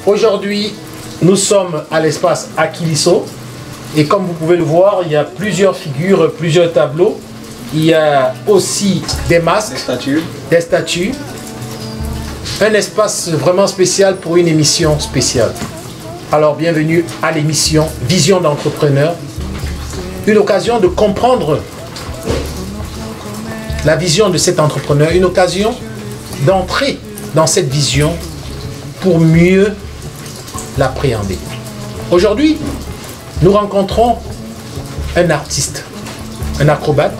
Aujourd'hui, nous sommes à l'espace Akiliso et comme vous pouvez le voir, il y a plusieurs figures, plusieurs tableaux. Il y a aussi des masques, des statues. Un espace vraiment spécial pour une émission spéciale. Alors bienvenue à l'émission Vision d'entrepreneur. Une occasion de comprendre la vision de cet entrepreneur, une occasion d'entrer dans cette vision pour mieux l'appréhender. Aujourd'hui, nous rencontrons un artiste, un acrobate,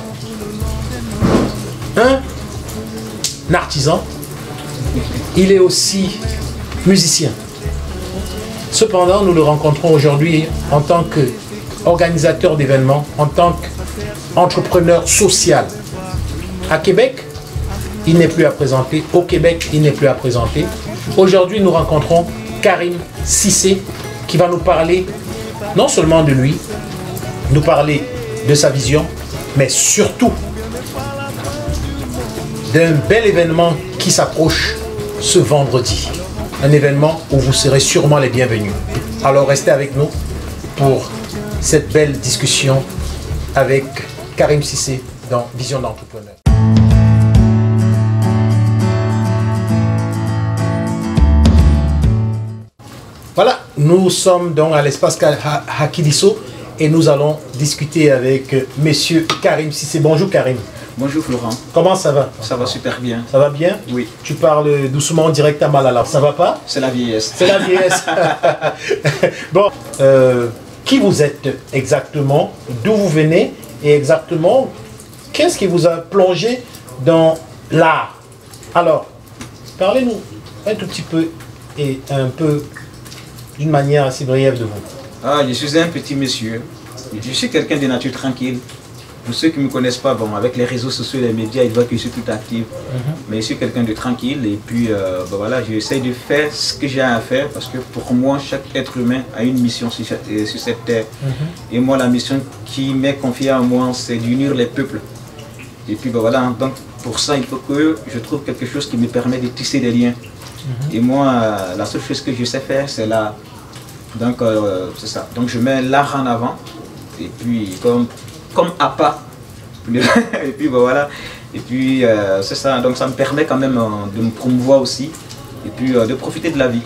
un artisan. Il est aussi musicien. Cependant, nous le rencontrons aujourd'hui en tant qu'organisateur d'événements, en tant qu'entrepreneur social. À Québec, il n'est plus à présenter. Au Québec, il n'est plus à présenter. Aujourd'hui, nous rencontrons Karim Cissé qui va nous parler non seulement de lui, nous parler de sa vision, mais surtout d'un bel événement qui s'approche ce vendredi. Un événement où vous serez sûrement les bienvenus. Alors restez avec nous pour cette belle discussion avec Karim Cissé dans Vision d'entrepreneur. Voilà, nous sommes donc à l'espace Akiliso et nous allons discuter avec monsieur Karim Cissé. Bonjour Karim. Bonjour Florent. Comment ça va? Ça va super bien. Ça va bien? Oui. Tu parles doucement direct à Malala, ça va pas? C'est la vieillesse. C'est la vieillesse. Bon, qui vous êtes exactement? D'où vous venez? Et exactement, qu'est-ce qui vous a plongé dans l'art? Alors, parlez-nous un tout petit peu et un peu d'une manière assez brève de vous. Ah, je suis un petit monsieur. Je suis quelqu'un de nature tranquille. Pour ceux qui ne me connaissent pas, bon, avec les réseaux sociaux et les médias, ils voient que je suis tout actif. Mais je suis quelqu'un de tranquille et puis voilà, j'essaie de faire ce que j'ai à faire parce que pour moi, chaque être humain a une mission sur cette terre. Et moi, la mission qui m'est confiée à moi, c'est d'unir les peuples. Et puis voilà, donc pour ça, il faut que je trouve quelque chose qui me permet de tisser des liens. Et moi, la seule chose que je sais faire, c'est l'art. Donc c'est ça. Donc je mets l'art en avant. Et puis comme appât. Et puis voilà. Et puis c'est ça. Donc ça me permet quand même de me promouvoir aussi. Et puis de profiter de la vie.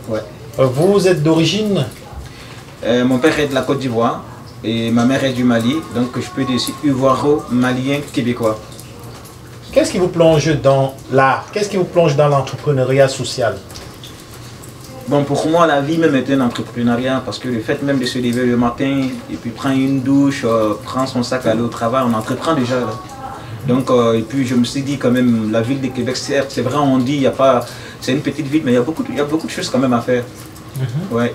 Ouais. Vous êtes d'origine? Mon père est de la Côte d'Ivoire et ma mère est du Mali. Donc je peux dire ivoiro-malien québécois. Qu'est-ce qui vous plonge dans l'art? Qu'est-ce qui vous plonge dans l'entrepreneuriat social? Bon, pour moi, la vie même est un entrepreneuriat parce que le fait même de se lever le matin et puis prendre une douche, prendre son sac, aller au travail, on entreprend déjà. Là. Donc, et puis je me suis dit quand même, la ville de Québec, certes, c'est vrai, on dit, il y a pas, c'est une petite ville, mais il y a beaucoup de choses quand même à faire. Ouais.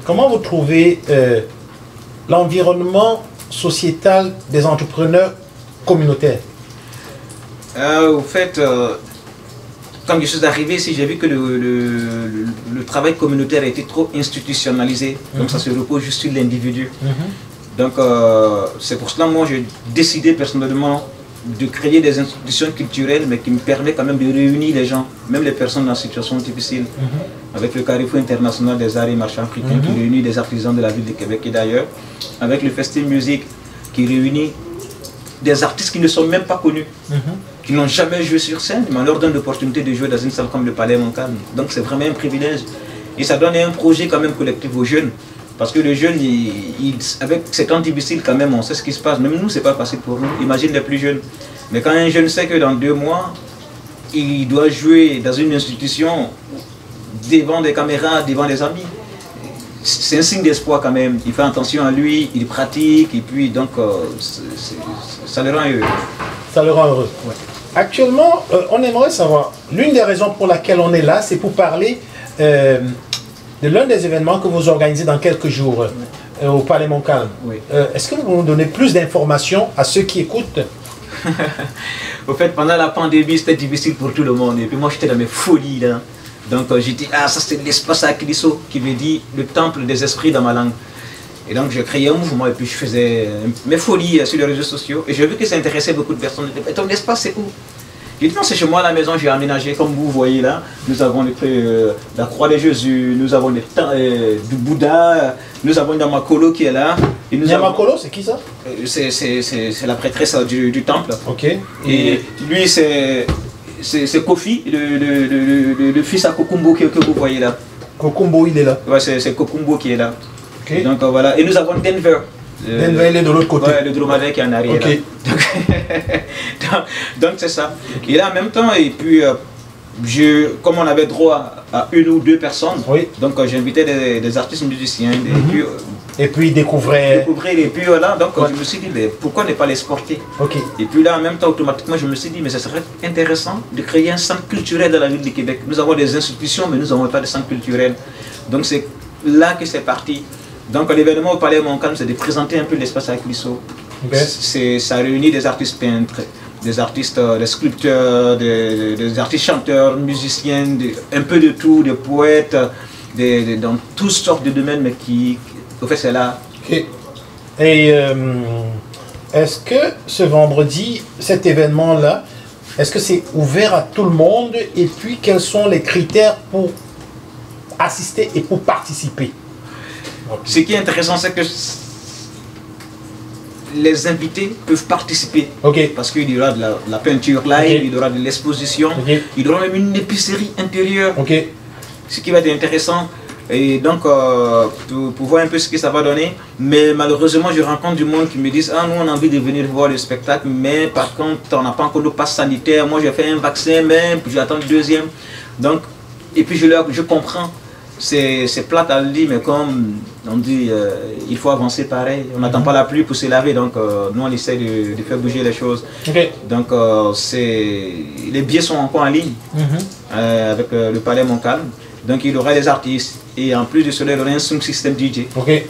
Comment vous trouvez l'environnement sociétal des entrepreneurs communautaires? Au fait, quand je suis arrivé ici, j'ai vu que le travail communautaire a été trop institutionnalisé. Donc ça se repose juste sur l'individu. Donc c'est pour cela, moi, j'ai décidé personnellement de créer des institutions culturelles, mais qui me permettent quand même de réunir les gens, même les personnes en situation difficile. Avec le Carrefour international des arts et marchands africains, qui réunit des artisans de la ville de Québec et d'ailleurs. Avec le Festival Musique, qui réunit des artistes qui ne sont même pas connus, qui n'ont jamais joué sur scène, mais on leur donne l'opportunité de jouer dans une salle comme le Palais Montcalm. Donc c'est vraiment un privilège. Et ça donne un projet quand même collectif aux jeunes. Parce que les jeunes, avec ces temps difficiles quand même, on sait ce qui se passe. Même nous, c'est pas facile pour nous. Imagine les plus jeunes. Mais quand un jeune sait que dans 2 mois, il doit jouer dans une institution, devant des caméras, devant des amis, c'est un signe d'espoir quand même. Il fait attention à lui, il pratique, et puis donc ça le rend heureux. Ça le rend heureux. Ouais. Actuellement, on aimerait savoir, l'une des raisons pour laquelle on est là, c'est pour parler de l'un des événements que vous organisez dans quelques jours au Palais Montcalm. Oui. Est-ce que vous pouvez nous donner plus d'informations à ceux qui écoutent? Au fait, pendant la pandémie, c'était difficile pour tout le monde. Et puis moi, j'étais dans mes folies là. Donc j'ai dit, ah ça c'est l'espace Akiliso, qui veut dire le temple des esprits dans ma langue. Et donc j'ai créé un mouvement et puis je faisais mes folies sur les réseaux sociaux. Et j'ai vu que ça intéressait beaucoup de personnes. Et ton espace c'est où? J'ai dit non, c'est chez moi à la maison, j'ai aménagé comme vous voyez là. Nous avons la croix de Jésus, nous avons du Bouddha, nous avons Nyamakolo qui est là. Nyamakolo, c'est qui ça? C'est la prêtresse du temple. Ok. Et lui, c'est Kofi, le fils à Kokumbo que vous voyez là. Kokumbo, il est là. Ouais, c'est Kokumbo qui est là. Okay. Donc voilà. Et nous avons Denver. Denver, il est de l'autre côté. Ouais, le dromadaire qui est en arrière. Okay. Donc c'est ça. Et là en même temps, et puis comme on avait droit à une ou deux personnes, oui. Donc j'invitais des artistes musiciens. Et puis ils découvraient. Et puis voilà, donc je me suis dit, mais pourquoi ne pas les exporter? Okay. Et puis là en même temps, automatiquement, je me suis dit, mais ça serait intéressant de créer un centre culturel dans la ville de Québec. Nous avons des institutions, mais nous n'avons pas de centre culturel. Donc c'est là que c'est parti. Donc l'événement au Palais Montcalm, c'est de présenter un peu l'espace à Clisso. Okay. Ça réunit des artistes peintres, des artistes, des sculpteurs, des artistes chanteurs, musiciens, un peu de tout, des poètes, dans toutes sortes de domaines, mais qui, au fait, c'est là. Okay. Et est-ce que ce vendredi, cet événement-là, est-ce que c'est ouvert à tout le monde? Et puis, quels sont les critères pour assister et pour participer? Ce qui est intéressant, c'est que les invités peuvent participer. Okay. Parce qu'il y aura de la peinture live, okay. Il y aura de l'exposition, okay. Il y aura même une épicerie intérieure. Okay. Ce qui va être intéressant. Et donc, pour voir un peu ce que ça va donner. Mais malheureusement, je rencontre du monde qui me disent « Ah, nous, on a envie de venir voir le spectacle, mais par contre, on n'a pas encore de passe sanitaire. Moi, j'ai fait un vaccin, mais j'attends le deuxième. » Donc, et puis je comprends. C'est plate à le dire, mais comme on dit, il faut avancer pareil. On n'attend pas la pluie pour se laver, donc nous on essaie de faire bouger les choses. Okay. Donc les billets sont encore en ligne avec le Palais Montcalm. Donc il y aura des artistes et en plus de cela, il y aura un sound system DJ. Ok.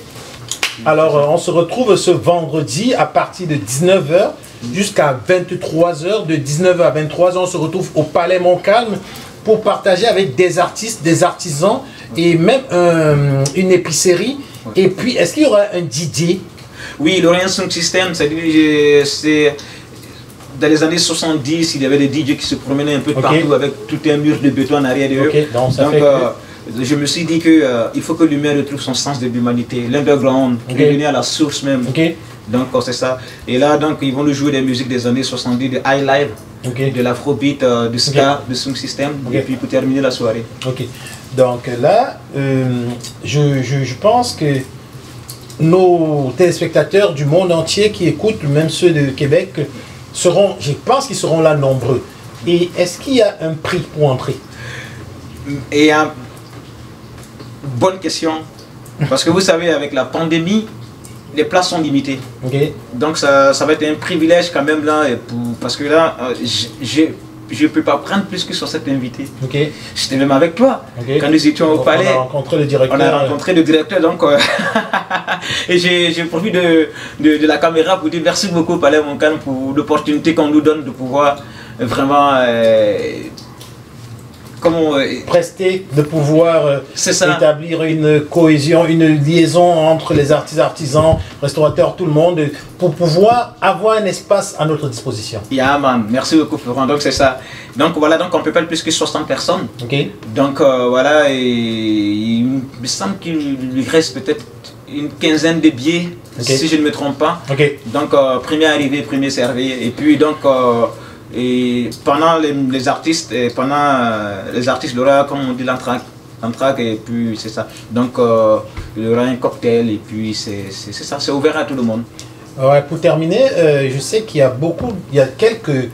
Alors on se retrouve ce vendredi à partir de 19h jusqu'à 23h. De 19h à 23h, on se retrouve au Palais Montcalm pour partager avec des artistes, des artisans et même une épicerie. Et puis, est-ce qu'il y aura un DJ? Oui, il y aura un sound system. C'est dans les années 70, il y avait des DJ qui se promenaient un peu partout avec tout un mur de béton en arrière d'eux. Donc, je me suis dit qu'il faut que l'humain retrouve son sens de l'humanité, l'underground, revenir à la source même. Donc c'est ça. Et là, donc, ils vont nous jouer des musiques des années 70, de high life, de l'afrobeat, du ska, du sound system, et puis pour terminer la soirée. Donc là, je pense que nos téléspectateurs du monde entier qui écoutent, même ceux de Québec, je pense qu'ils seront là nombreux. Et est-ce qu'il y a un prix pour entrer? Bonne question. Parce que vous savez, avec la pandémie, les places sont limitées. Donc ça va être un privilège quand même là, parce que là, je ne peux pas prendre plus que sur cet invité. J'étais même avec toi. Quand nous étions au palais, on a rencontré le directeur. On a rencontré le directeur, donc et j'ai profité de la caméra pour dire merci beaucoup Palais Montcalm pour l'opportunité qu'on nous donne de pouvoir vraiment prester, de pouvoir établir une cohésion, une liaison entre les artistes, artisans, restaurateurs, tout le monde, pour pouvoir avoir un espace à notre disposition. Yeah, man. Merci beaucoup Florent, donc c'est ça. Donc voilà, donc on peut pas plus que 60 personnes. Donc voilà, et il me semble qu'il lui reste peut-être une quinzaine de billets, si je ne me trompe pas. Donc premier arrivé, premier servi, et puis donc et pendant les artistes, il y aura, comme on dit, l'entraque, et puis c'est ça. Donc il y aura un cocktail, et puis c'est ça, c'est ouvert à tout le monde. Ouais, pour terminer, je sais qu'il y a quelques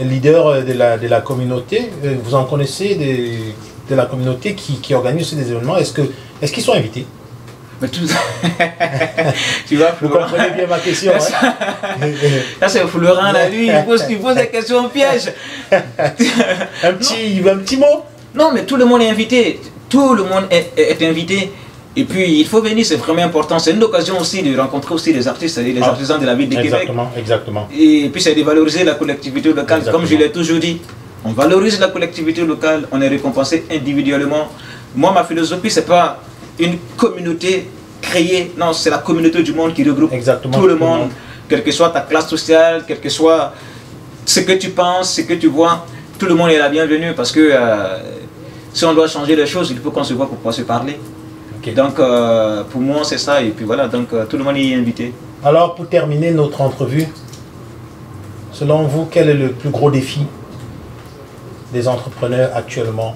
leaders de la communauté, vous en connaissez de la communauté qui organisent des événements. Est-ce qu'ils sont invités? Mais tu vois, vous comprenez bien ma question. Là, c'est Florent, là, lui, il pose des questions pièges. un petit mot? Non, mais tout le monde est invité. Tout le monde est invité. Et puis, il faut venir, c'est vraiment important. C'est une occasion aussi de rencontrer aussi les artistes et les artisans de la ville de Québec. Exactement. Et puis, c'est de valoriser la collectivité locale. Comme je l'ai toujours dit, on valorise la collectivité locale, on est récompensé individuellement. Moi, ma philosophie, c'est pas une communauté créée, non, c'est la communauté du monde qui regroupe tout le monde, quelle que soit ta classe sociale, quelle que soit ce que tu penses, ce que tu vois, tout le monde est la bienvenue parce que si on doit changer les choses, il faut qu'on se voit pour pouvoir se parler. Okay. Donc pour moi c'est ça et puis voilà, donc tout le monde y est invité. Alors pour terminer notre entrevue, selon vous, quel est le plus gros défi des entrepreneurs actuellement?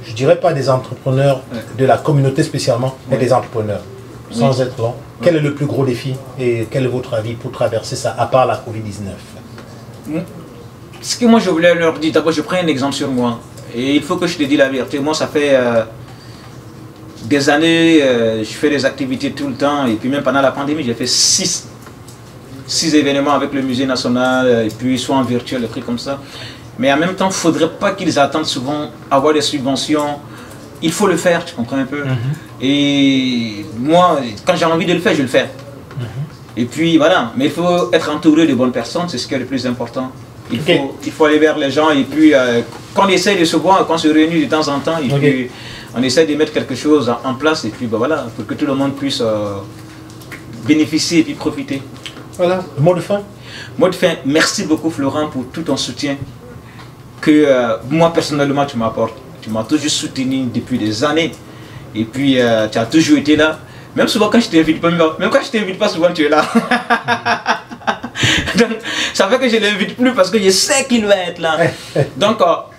Je dirais pas des entrepreneurs de la communauté spécialement, mais des entrepreneurs, sans être long. Quel est le plus gros défi et quel est votre avis pour traverser ça, à part la Covid-19? Ce que moi je voulais leur dire, d'abord je prends un exemple sur moi. Et il faut que je te dise la vérité. Moi ça fait des années, je fais des activités tout le temps. Et puis même pendant la pandémie, j'ai fait 6 événements avec le Musée National. Et puis soit en virtuel, des trucs comme ça. Mais en même temps, il ne faudrait pas qu'ils attendent souvent avoir des subventions. Il faut le faire, tu comprends un peu. Et moi, quand j'ai envie de le faire, je le fais. Et puis voilà, mais il faut être entouré de bonnes personnes, c'est ce qui est le plus important. Il faut aller vers les gens et puis quand on essaie de se voir, quand on se réunit de temps en temps, et puis on essaie de mettre quelque chose en place et puis ben voilà, pour que tout le monde puisse bénéficier et puis profiter. Voilà, le mot de fin. Mot de fin, merci beaucoup Florent pour tout ton soutien que moi personnellement tu m'apportes. Tu m'as toujours soutenu depuis des années et puis tu as toujours été là. Même souvent quand je t'invite pas, même quand je t'invite pas souvent tu es là. Donc ça fait que je ne l'invite plus parce que je sais qu'il va être là. Donc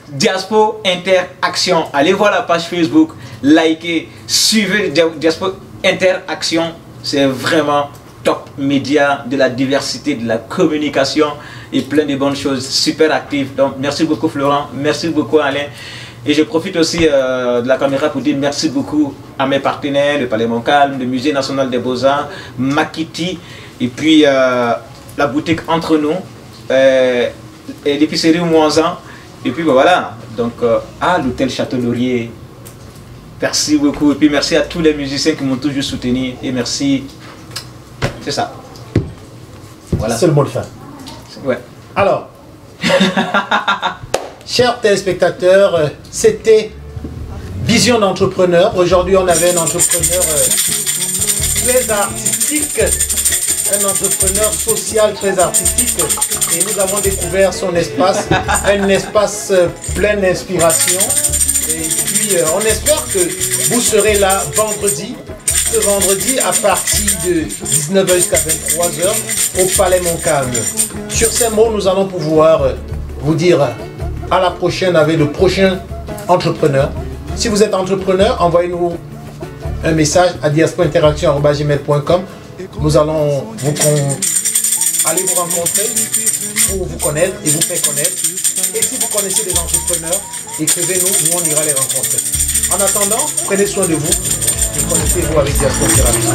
Diaspora Interaction, allez voir la page Facebook, likez, suivez Diaspora Interaction, c'est vraiment top média de la diversité, de la communication et plein de bonnes choses, super actif. Donc merci beaucoup Florent, merci beaucoup Alain. Et je profite aussi de la caméra pour dire merci beaucoup à mes partenaires, le Palais Montcalm, le Musée National des Beaux-Arts, Makiti, et puis la boutique Entre Nous, et l'épicerie Moisan, et puis ben, voilà, donc l'hôtel Château Laurier. Merci beaucoup, et puis merci à tous les musiciens qui m'ont toujours soutenu, et merci, c'est ça. Voilà. C'est le mot de fin. Ouais. Alors, chers téléspectateurs, c'était Vision d'entrepreneur. Aujourd'hui, on avait un entrepreneur très artistique, un entrepreneur social très artistique. Et nous avons découvert son espace, un espace plein d'inspiration. Et puis, on espère que vous serez là vendredi. Ce vendredi à partir de 19h jusqu'à 23h au Palais Montcalm. Sur ces mots, nous allons pouvoir vous dire à la prochaine avec le prochain entrepreneur. Si vous êtes entrepreneur, envoyez-nous un message à diasporainteraction@gmail.com. Nous allons aller vous rencontrer pour vous connaître et vous faire connaître. Et si vous connaissez des entrepreneurs, écrivez-nous, nous on ira les rencontrer. En attendant, prenez soin de vous et connectez-vous avec Diaspora Interaction.